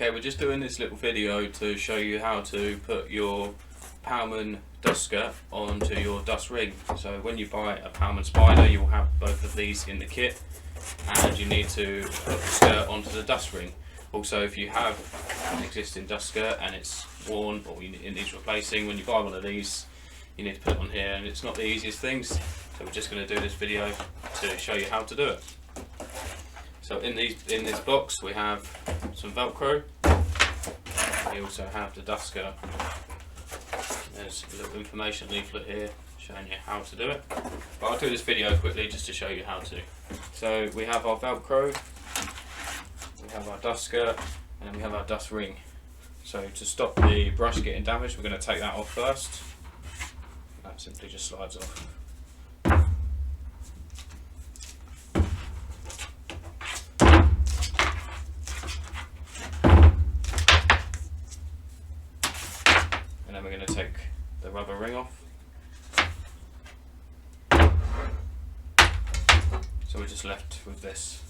Okay, we're just doing this little video to show you how to put your Pallmann dust skirt onto your dust ring. So when you buy a Pallmann Spider, you will have both of these in the kit, and you need to put the skirt onto the dust ring. Also, if you have an existing dust skirt and it's worn or it needs replacing, when you buy one of these, you need to put it on here, and it's not the easiest things. So we're just going to do this video to show you how to do it. So in this box we have some Velcro. We also have the dust skirt. There's a little information leaflet here showing you how to do it. But I'll do this video quickly just to show you how to. So we have our Velcro, we have our dust skirt, and then we have our dust ring. So to stop the brush getting damaged, we're going to take that off first. That simply just slides off. And then we're going to take the rubber ring off. So we're just left with this.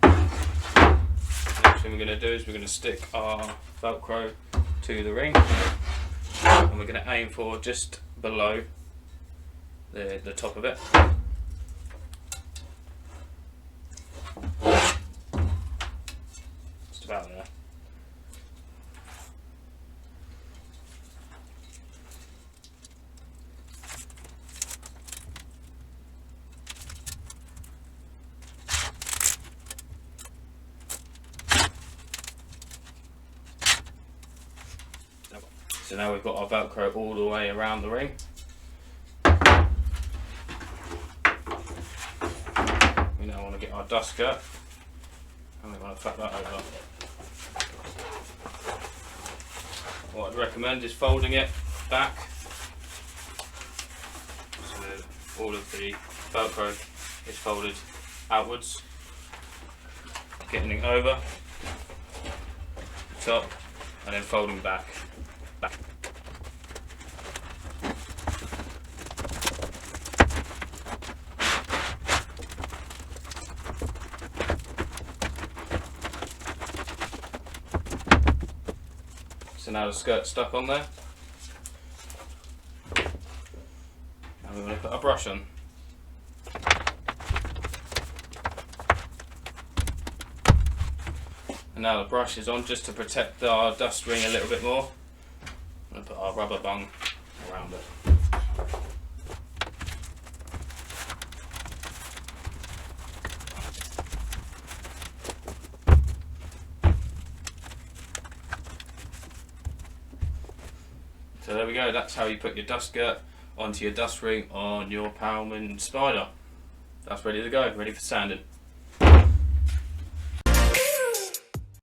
The next thing we're going to do is we're going to stick our Velcro to the ring, and we're going to aim for just below the top of it. Just about there. So now we've got our Velcro all the way around the ring. We now want to get our dust skirt, and we want to flap that over. What I'd recommend is folding it back, so all of the Velcro is folded outwards, getting it over the top, and then folding back. So now the skirt's stuck on there, and we're going to put a brush on. And now the brush is on just to protect our dust ring a little bit more. I'm going to put our rubber bung around it. So there we go, that's how you put your dust skirt onto your dust ring on your Pallmann Spider. That's ready to go, ready for sanding.